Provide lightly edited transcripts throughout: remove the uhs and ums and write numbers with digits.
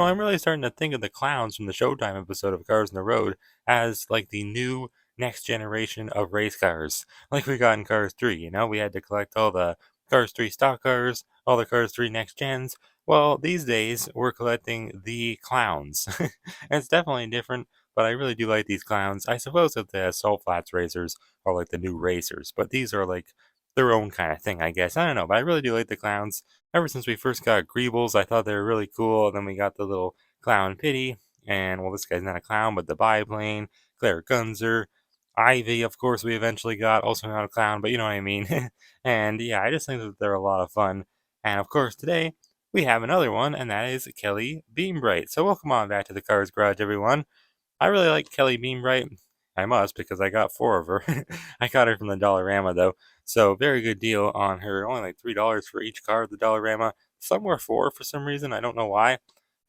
I'm really starting to think of the clowns from the Showtime episode of Cars on the Road as like the new next generation of race cars. Like we got in Cars 3, we had to collect all the Cars 3 stock cars, all the Cars 3 next gens. Well, these days we're collecting the clowns. And it's definitely different, but I really do like these clowns. I suppose that the Salt Flats racers are like the new racers, but these are like their own kind of thing, I guess. I don't know, but I really do like the clowns. Ever since we first got Greebles, I thought they were really cool. And then we got the little clown Pity, and well, this guy's not a clown, but the biplane, Claire Gunzer, Ivy, of course, we eventually got, also not a clown, but you know what I mean. And yeah, I just think that they're a lot of fun. And of course, today we have another one, and that is Kelly Beambright. So welcome on back to the Cars Garage, everyone. I really like Kelly Beambright. I must, because I got four of her. I got her from the Dollarama though, so very good deal on her. Only like $3 for each car at the Dollarama. Some were four for some reason. I don't know why.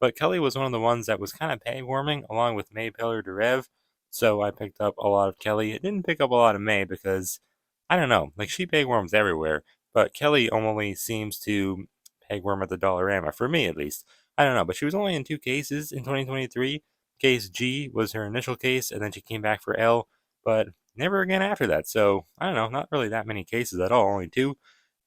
But Kelly was one of the ones that was kind of peg warming, along with May Pillar de Rev. So I picked up a lot of Kelly. It didn't pick up a lot of May because I don't know. Like she peg worms everywhere, but Kelly only seems to peg worm at the Dollarama for me at least. I don't know, but she was only in two cases in 2023. Case G was her initial case, and then she came back for L, but never again after that. So I don't know, not really that many cases at all, only two.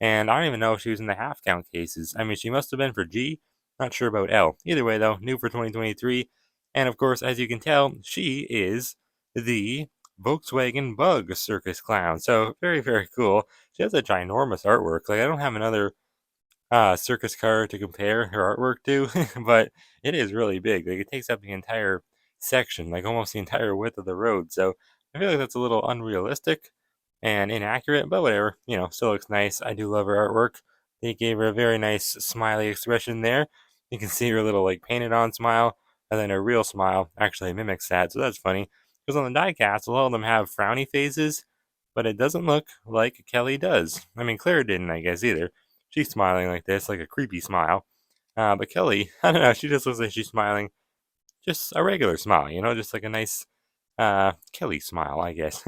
And I don't even know if she was in the half count cases. I mean, she must have been for G. Not sure about L. Either way, though, new for 2023. And of course, as you can tell, she is the Volkswagen Bug Circus Clown. So very, very cool. She has a ginormous artwork. Like I don't have another circus car to compare her artwork to, but it is really big. Like it takes up the entire section, like almost the entire width of the road. So I feel like that's a little unrealistic and inaccurate, but whatever. Still looks nice. I do love her artwork. They gave her a very nice smiley expression there. You can see her little like painted on smile, and then her real smile actually mimics that. So that's funny. Because on the diecast, a lot of them have frowny faces, but it doesn't look like Kelly does. I mean, Claire didn't, I guess, either. She's smiling like this, like a creepy smile. But Kelly, I don't know, she just looks like she's smiling just a regular smile, just like a nice Kelly smile, I guess.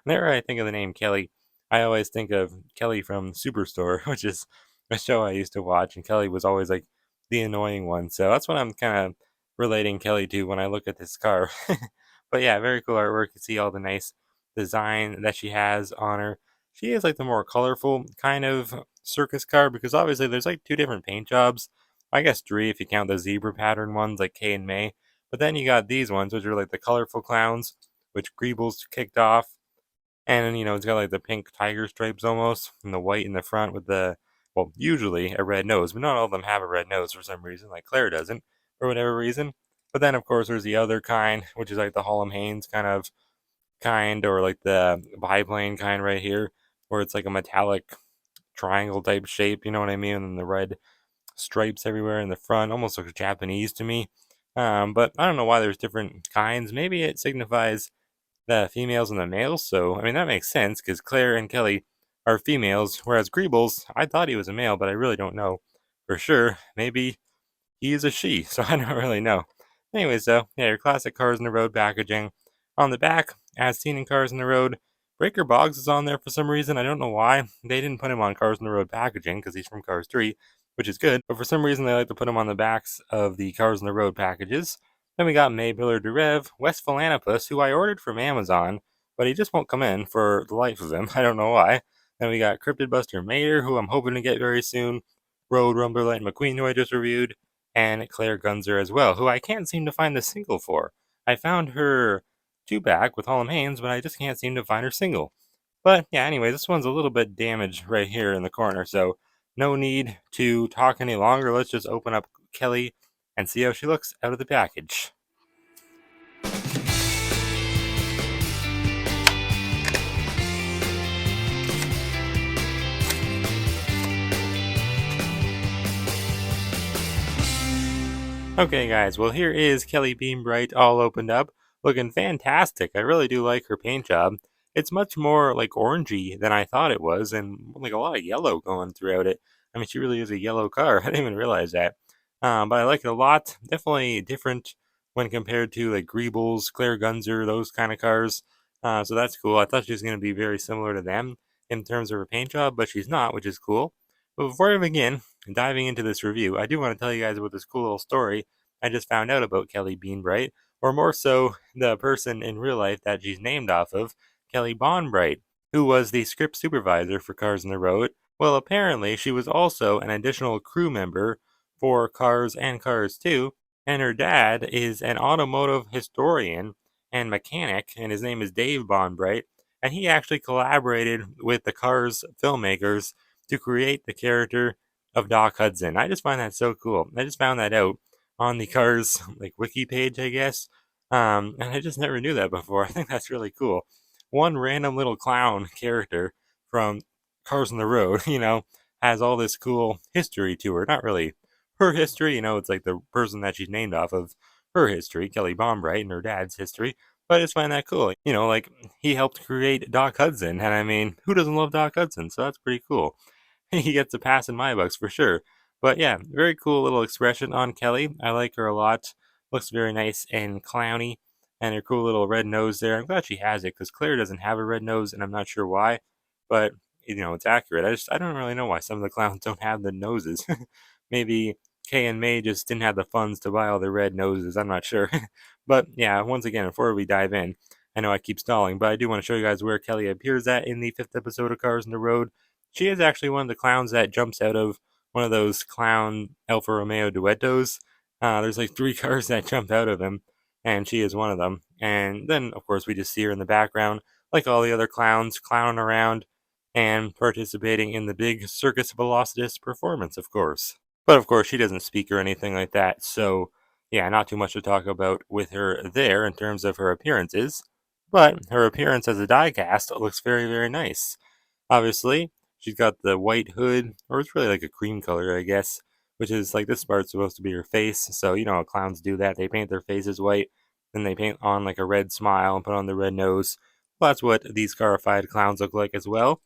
Whenever I think of the name Kelly, I always think of Kelly from Superstore, which is a show I used to watch, and Kelly was always like the annoying one. So that's what I'm kind of relating Kelly to when I look at this car. But yeah, very cool artwork. You see all the nice design that she has on her. She is like the more colorful kind of circus car because obviously there's like two different paint jobs. I guess three if you count the zebra pattern ones like Kay and May. But then you got these ones, which are like the colorful clowns, which Greebles kicked off. And then, it's got like the pink tiger stripes almost, and the white in the front with the, well, usually a red nose, but not all of them have a red nose for some reason, like Claire doesn't, for whatever reason. But then, of course, there's the other kind, which is like the Hallam Haynes kind, or like the biplane kind right here, where it's like a metallic triangle type shape, you know what I mean? And the red stripes everywhere in the front, almost looks Japanese to me. But I don't know why there's different kinds. Maybe it signifies the females and the males. So, I mean, that makes sense because Claire and Kelly are females, whereas Greebles, I thought he was a male, but I really don't know for sure. Maybe he is a she, so I don't really know. Anyways, though, yeah, your classic Cars on the Road packaging. On the back, as seen in Cars on the Road, Breaker Boggs is on there for some reason. I don't know why. They didn't put him on Cars on the Road packaging because he's from Cars 3, which is good. But for some reason, they like to put him on the backs of the Cars on the Road packages. Then we got May Biller DeRev, West Philanopus, who I ordered from Amazon, but he just won't come in for the life of him. I don't know why. Then we got Cryptid Buster Mater, who I'm hoping to get very soon. Road Rumbler Light McQueen, who I just reviewed, and Claire Gunzer as well, who I can't seem to find the single for. I found her two back with Hallam Haynes, but I just can't seem to find her single. But yeah, anyway, this one's a little bit damaged right here in the corner, so no need to talk any longer. Let's just open up Kelly and see how she looks out of the package. Okay, guys, well, here is Kelly Beambright all opened up, looking fantastic. I really do like her paint job. It's much more like orangey than I thought it was, and like a lot of yellow going throughout it. I mean, she really is a yellow car. I didn't even realize that. But I like it a lot. Definitely different when compared to like Greebles, Claire Gunzer, those kind of cars. So that's cool. I thought she was going to be very similar to them in terms of her paint job, but she's not, which is cool. But before I begin diving into this review, I do want to tell you guys about this cool little story I just found out about Kelly Beanbright, or more so, the person in real life that she's named off of, Kelly Bonbright, who was the script supervisor for Cars on the Road. Well, apparently, she was also an additional crew member for Cars and Cars 2, and her dad is an automotive historian and mechanic, and his name is Dave Bonbright, and he actually collaborated with the Cars filmmakers to create the character of Doc Hudson. I just find that so cool. I just found that out on the Cars like wiki page, I guess. And I just never knew that before. I think that's really cool. One random little clown character from Cars on the Road, has all this cool history to her. Not really her history, it's like the person that she's named off of her history, Kelly Bombright, and her dad's history. But I just find that cool. Like he helped create Doc Hudson, and I mean, who doesn't love Doc Hudson? So that's pretty cool. He gets a pass in my books for sure. But yeah, very cool little expression on Kelly. I like her a lot. Looks very nice and clowny, and her cool little red nose there. I'm glad she has it because Claire doesn't have a red nose, and I'm not sure why. But it's accurate. I don't really know why some of the clowns don't have the noses. Maybe Kay and May just didn't have the funds to buy all the red noses. I'm not sure. But yeah, once again, before we dive in, I know I keep stalling, but I do want to show you guys where Kelly appears at in the 5th episode of Cars on the Road. She is actually one of the clowns that jumps out of one of those clown Alfa Romeo duettos. There's like 3 cars that jump out of him, and she is one of them. And then, of course, we just see her in the background, like all the other clowns, clowning around and participating in the big Circus Velocitas performance, of course. But of course, she doesn't speak or anything like that, so yeah, not too much to talk about with her there in terms of her appearances. But her appearance as a diecast looks very, very nice. Obviously, she's got the white hood, or it's really like a cream color, I guess, which is like this part's supposed to be her face. So, how clowns do that. They paint their faces white, then they paint on like a red smile and put on the red nose. Well, that's what these scarified clowns look like as well.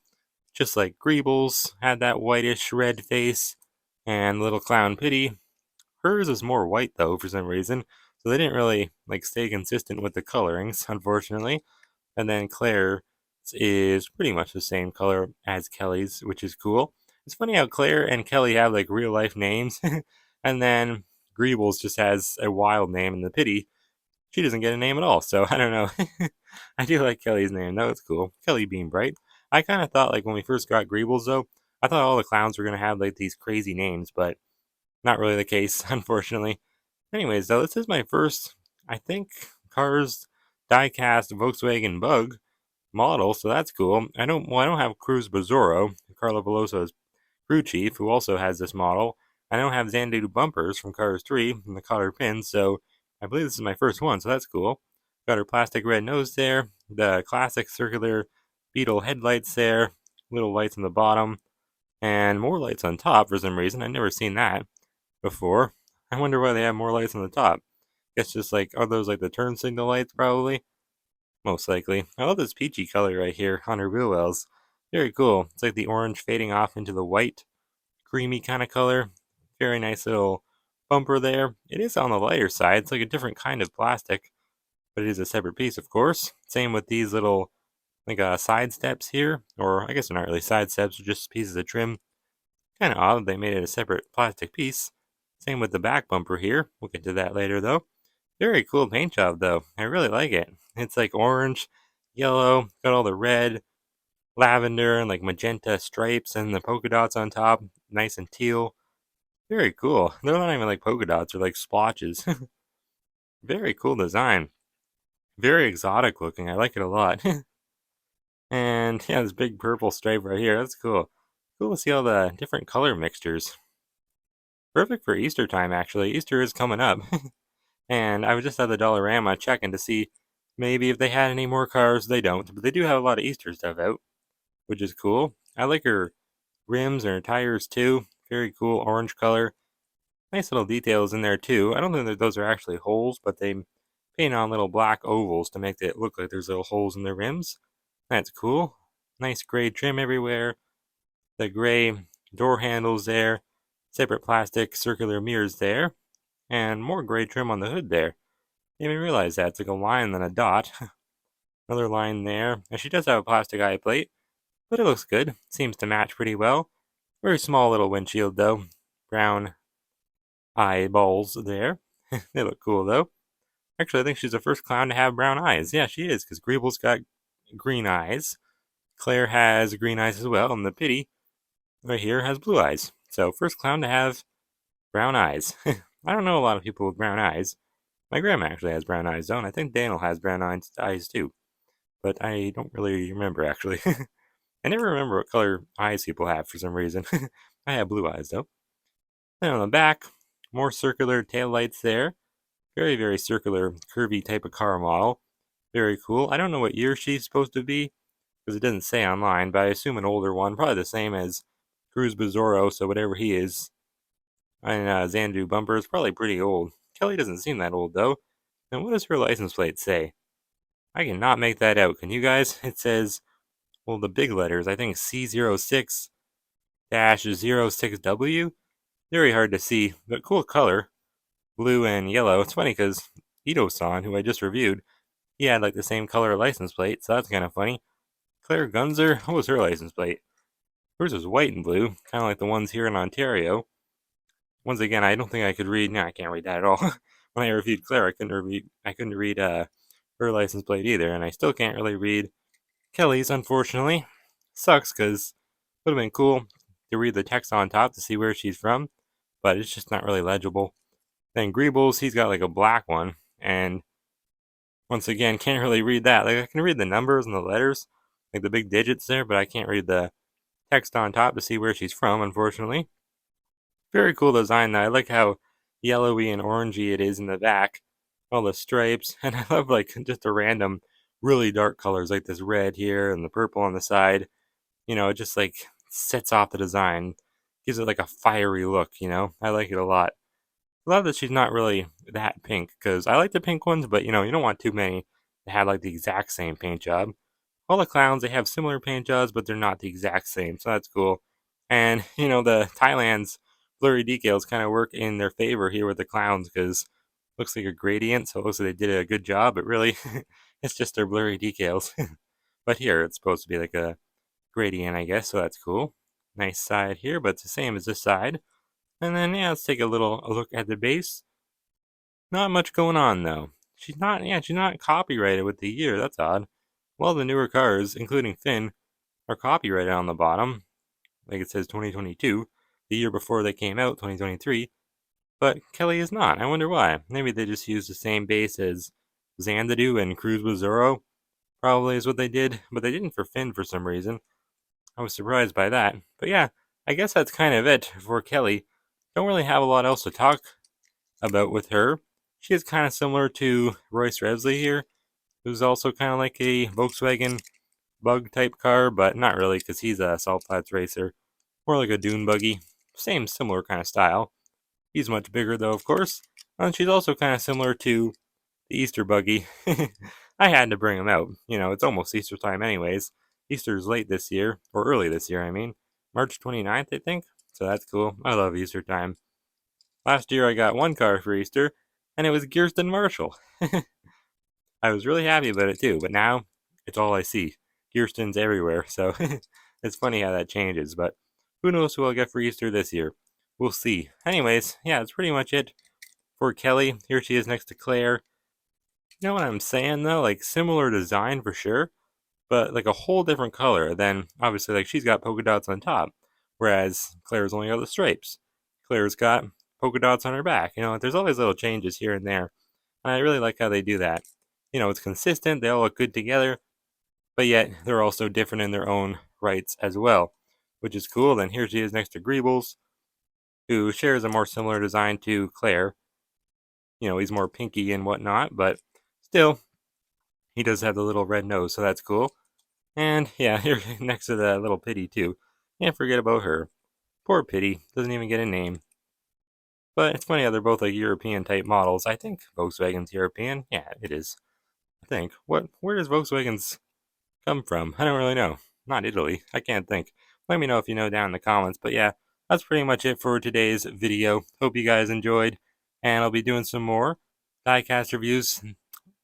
Just like Greebles had that whitish red face, and Little Clown Pity. Hers is more white though for some reason, so they didn't really like stay consistent with the colorings, unfortunately. And then Claire is pretty much the same color as Kelly's, which is cool. It's funny how Claire and Kelly have like real life names, and then Greebles just has a wild name, and the Pity, she doesn't get a name at all. So I don't know. I do like Kelly's name though; it's cool. Kelly Beambright. I kind of thought like when we first got Greebles though, I thought all the clowns were gonna have like these crazy names, but not really the case, unfortunately. Anyways, though, this is my first, I think, Cars diecast Volkswagen Bug model, so that's cool. I don't have Cruz Bizarro, Carlo Veloso's crew chief, who also has this model. I don't have Xanadu bumpers from Cars 3 and the Cotter pins, so I believe this is my first one, so that's cool. Got her plastic red nose there, the classic circular Beetle headlights there, little lights on the bottom, and more lights on top for some reason. I've never seen that before. I wonder why they have more lights on the top. Guess just like, are those like the turn signal lights probably? Most likely. I love this peachy color right here on her wheel wells. Very cool. It's like the orange fading off into the white, creamy kind of color. Very nice little bumper there. It is on the lighter side. It's like a different kind of plastic, but it is a separate piece, of course. Same with these little like side steps here, or I guess they're not really side steps, they're just pieces of trim. Kind of odd they made it a separate plastic piece. Same with the back bumper here. We'll get to that later though. Very cool paint job though. I really like it. It's like orange, yellow, got all the red, lavender, and like magenta stripes and the polka dots on top. Nice and teal. Very cool. They're not even like polka dots, they're like splotches. Very cool design. Very exotic looking. I like it a lot. And yeah, this big purple stripe right here. That's cool. Cool to see all the different color mixtures. Perfect for Easter time, actually. Easter is coming up. And I was just at the Dollarama checking to see maybe if they had any more cars. They don't, but they do have a lot of Easter stuff out, which is cool. I like her rims and her tires too. Very cool orange color. Nice little details in there too. I don't think that those are actually holes, but they paint on little black ovals to make it look like there's little holes in the rims. That's cool. Nice gray trim everywhere. The gray door handles there. Separate plastic circular mirrors there. And more gray trim on the hood there. Didn't even realize that. It's like a line and then a dot. Another line there. And she does have a plastic eye plate, but it looks good. Seems to match pretty well. Very small little windshield though. Brown eyeballs there. They look cool, though. Actually, I think she's the first clown to have brown eyes. Yeah, she is, because Greeble's got green eyes. Claire has green eyes as well, and the Pity right here has blue eyes. So, first clown to have brown eyes. I don't know a lot of people with brown eyes. My grandma actually has brown eyes, though, and I think Daniel has brown eyes too. But I don't really remember, actually. I never remember what color eyes people have for some reason. I have blue eyes, though. Then on the back, more circular tail lights there. Very, very circular, curvy type of car model. Very cool. I don't know what year she's supposed to be, because it doesn't say online, but I assume an older one. Probably the same as Cruz Bizarro, so whatever he is. And Xandu Bumper is probably pretty old. Kelly doesn't seem that old, though. And what does her license plate say? I cannot make that out. Can you guys? It says, well, the big letters, I think C06-06W. Very hard to see, but cool color. Blue and yellow. It's funny because Ito-san, who I just reviewed, he had like the same color license plate, so that's kind of funny. Claire Gunzer, what was her license plate? Hers was white and blue, kind of like the ones here in Ontario. Once again, I don't think I could read. No, I can't read that at all. When I reviewed Claire, I couldn't read her license plate either, and I still can't really read Kelly's. Unfortunately, sucks because it would have been cool to read the text on top to see where she's from, but it's just not really legible. Then Greebles, he's got like a black one, and once again, can't really read that. Like I can read the numbers and the letters, like the big digits there, but I can't read the text on top to see where she's from, unfortunately. Very cool design though. I like how yellowy and orangey it is in the back. All the stripes. And I love like just the random really dark colors like this red here and the purple on the side. It just like sets off the design. Gives it like a fiery look. I like it a lot. I love that she's not really that pink, because I like the pink ones, but you don't want too many that have like the exact same paint job. All the clowns, they have similar paint jobs, but they're not the exact same, so that's cool. And the Thailand's blurry decals kind of work in their favor here with the clowns, because it looks like a gradient, so it looks like they did a good job, but really it's just their blurry decals. But here it's supposed to be like a gradient, I guess, so that's cool. Nice side here, but it's the same as this side. And then let's take a look at the base. Not much going on though. She's not copyrighted with the year. That's odd. Well, the newer cars, including Finn, are copyrighted on the bottom. Like it says 2022, the year before they came out, 2023. But Kelly is not. I wonder why. Maybe they just used the same base as Xanadu and Cruz Bizarro. Probably is what they did, but they didn't for Finn for some reason. I was surprised by that. But yeah, I guess that's kind of it for Kelly. Don't really have a lot else to talk about with her. She is kind of similar to Royce Resley here, who's also kind of like a Volkswagen bug type car, but not really because he's a salt flats racer. More like a dune buggy. Same similar kind of style. He's much bigger though, of course. And she's also kind of similar to the Easter buggy. I had to bring him out. It's almost Easter time anyways. Easter's late this year, or early this year, I mean. March 29th, I think. So that's cool. I love Easter time. Last year I got one car for Easter, and it was Kirsten Marshall. I was really happy about it too, but now it's all I see. Kirsten's everywhere, so it's funny how that changes, but who knows who I'll get for Easter this year. We'll see. Anyways, yeah, that's pretty much it for Kelly. Here she is next to Claire. You know what I'm saying though? Like similar design for sure, but like a whole different color. Then obviously like she's got polka dots on top, whereas Claire's only got the stripes. Claire's got polka dots on her back. There's all these little changes here and there, and I really like how they do that. It's consistent. They all look good together, but yet they're also different in their own rights as well, which is cool. Then here she is next to Greebles, who shares a more similar design to Claire. He's more pinky and whatnot, but still, he does have the little red nose, so that's cool. And yeah, here next to the little Pity too. Can't forget about her. Poor Pity, doesn't even get a name. But it's funny how they're both like European type models. I think Volkswagen's European. Yeah, it is. I think. Where does Volkswagen's come from? I don't really know. Not Italy. I can't think. Let me know if you know down in the comments. But yeah, that's pretty much it for today's video. Hope you guys enjoyed. And I'll be doing some more diecast reviews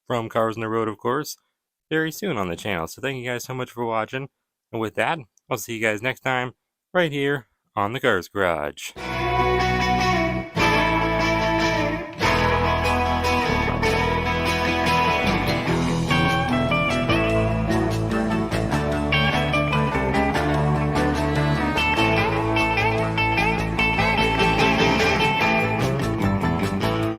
from Cars on the Road, of course, very soon on the channel. So thank you guys so much for watching. And with that, I'll see you guys next time right here on the Cars Garage.